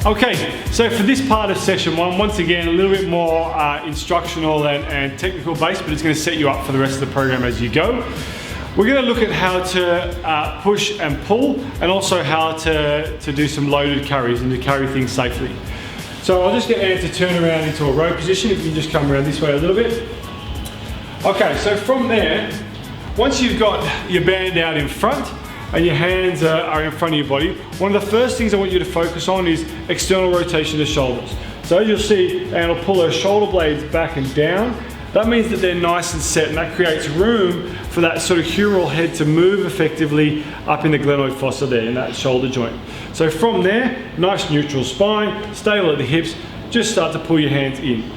Okay, so for this part of session one, once again, a little bit more instructional and technical based, but it's going to set you up for the rest of the program as you go. We're going to look at how to push and pull, and also how to do some loaded carries and to carry things safely. So I'll just get Anne to turn around into a row position. If you can just come around this way a little bit. Okay, so from there, once you've got your band out in front and your hands are in front of your body, one of the first things I want you to focus on is external rotation of shoulders. So as you'll see, Anne will pull her shoulder blades back and down. That means that they're nice and set, and that creates room for that sort of humeral head to move effectively up in the glenoid fossa there, in that shoulder joint. So from there, nice neutral spine, stable at the hips, just start to pull your hands in.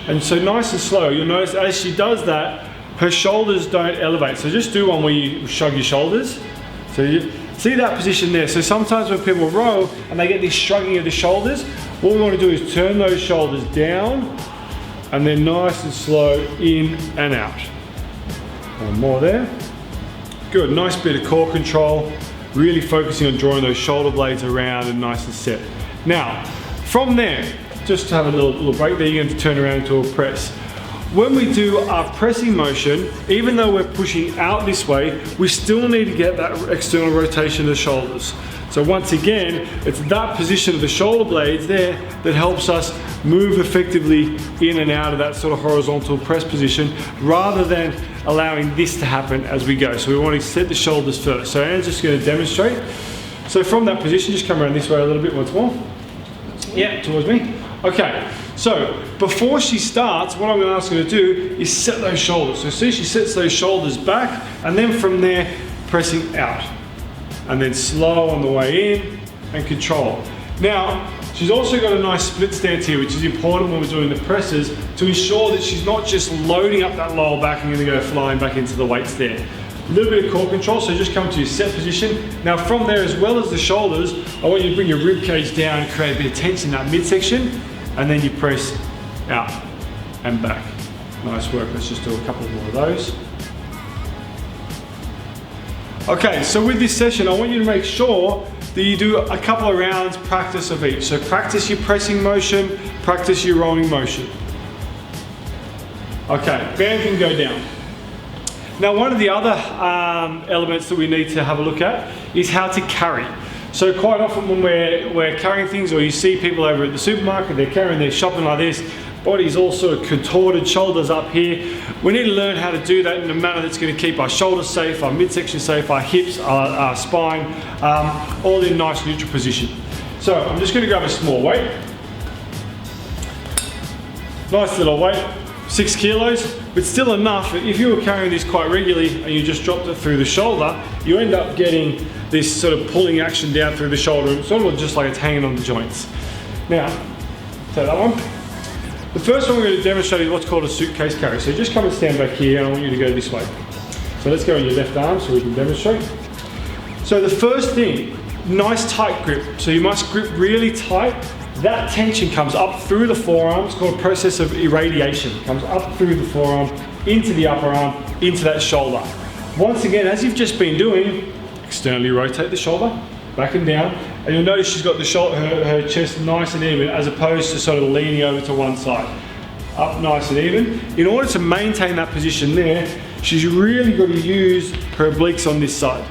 And so nice and slow, you'll notice as she does that, her shoulders don't elevate. So just do one where you shrug your shoulders. So you see that position there. So sometimes when people row and they get this shrugging of the shoulders, what we want to do is turn those shoulders down and then nice and slow in and out. One more there. Good, nice bit of core control, really focusing on drawing those shoulder blades around and nice and set. Now, from there, just to have a little break there, you're going to turn around into a press. When we do our pressing motion, even though we're pushing out this way, we still need to get that external rotation of the shoulders. So once again, it's that position of the shoulder blades there that helps us move effectively in and out of that sort of horizontal press position, rather than allowing this to happen as we go. So we want to set the shoulders first. So Anne's just going to demonstrate. So from that position, just come around this way a little bit once more. Yeah, towards me. Okay, so before she starts, what I'm going to ask her to do is set those shoulders. So see, she sets those shoulders back, and then from there, pressing out. And then slow on the way in, and control. Now, she's also got a nice split stance here, which is important when we're doing the presses, to ensure that she's not just loading up that lower back and going to go flying back into the weights there. A little bit of core control, so just come to your set position. Now from there, as well as the shoulders, I want you to bring your rib cage down and create a bit of tension in that midsection, and then you press out and back. Nice work, let's just do a couple more of those. Okay, so with this session, I want you to make sure that you do a couple of rounds practice of each. So practice your pressing motion, practice your rolling motion. Okay, band can go down. Now one of the other elements that we need to have a look at is how to carry. So quite often when we're carrying things, or you see people over at the supermarket, they're carrying their shopping like this, body's all sort of contorted, shoulders up here. We need to learn how to do that in a manner that's going to keep our shoulders safe, our midsection safe, our hips, our spine, all in nice neutral position. So I'm just going to grab a small weight. Nice little weight, 6 kilos, but still enough. If you were carrying this quite regularly and you just dropped it through the shoulder, you end up getting this sort of pulling action down through the shoulder. It's sort of just like it's hanging on the joints. Now, take that one. The first one we're going to demonstrate is what's called a suitcase carry. So just come and stand back here, and I want you to go this way. So let's go on your left arm so we can demonstrate. So the first thing, nice tight grip. So you must grip really tight. That tension comes up through the forearm. It's called a process of irradiation. It comes up through the forearm, into the upper arm, into that shoulder. Once again, as you've just been doing, externally rotate the shoulder, back and down, and you'll notice she's got the shoulder, her chest nice and even, as opposed to sort of leaning over to one side. Up nice and even. In order to maintain that position there, she's really got to use her obliques on this side.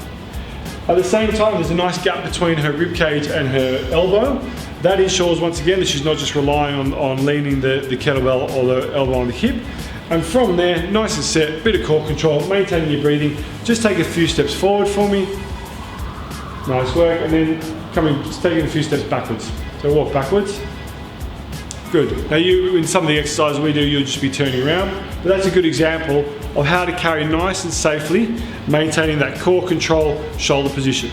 At the same time, there's a nice gap between her rib cage and her elbow. That ensures once again that she's not just relying on leaning the kettlebell or the elbow on the hip. And from there, nice and set, bit of core control, maintaining your breathing. Just take a few steps forward for me. Nice work, and then just taking a few steps backwards. So walk backwards. Good. Now in some of the exercises we do, you'll just be turning around, but that's a good example of how to carry nice and safely, maintaining that core control shoulder position.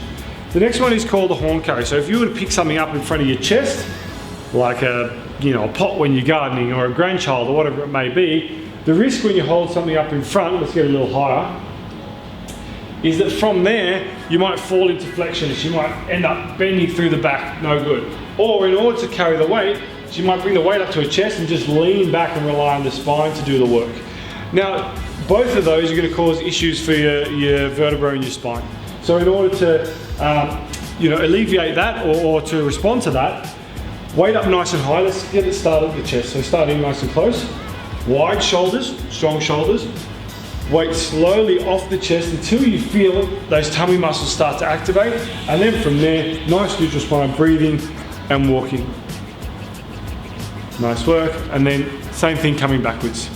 The next one is called the horn carry. So if you were to pick something up in front of your chest, like a pot when you're gardening, or a grandchild, or whatever it may be, the risk when you hold something up in front, let's get a little higher, is that from there, you might fall into flexion. You might end up bending through the back, no good. Or in order to carry the weight, you might bring the weight up to her chest and just lean back and rely on the spine to do the work. Now, both of those are going to cause issues for your vertebra and your spine. So in order to alleviate that or to respond to that, Weight up nice and high. Let's get it started at the chest. So start in nice and close. Wide shoulders, strong shoulders. Weight slowly off the chest until you feel those tummy muscles start to activate. And then from there, nice neutral spine, breathing and walking. Nice work. And then same thing coming backwards.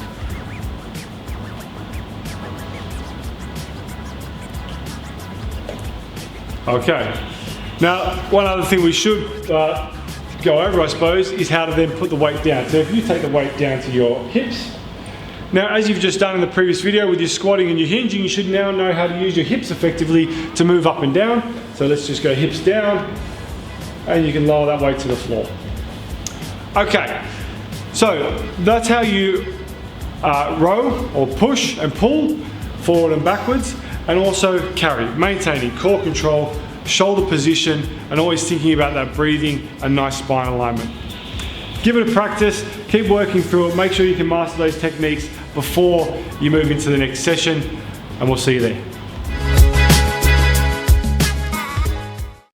Okay. Now, one other thing we should go over, I suppose, is how to then put the weight down. So if you take the weight down to your hips. Now, as you've just done in the previous video with your squatting and your hinging, you should now know how to use your hips effectively to move up and down. So let's just go hips down, and you can lower that weight to the floor. Okay, so that's how you row or push and pull forward and backwards, and also carry, maintaining core control, shoulder position, and always thinking about that breathing and nice spine alignment. Give it a practice, keep working through it, make sure you can master those techniques before you move into the next session, and we'll see you there.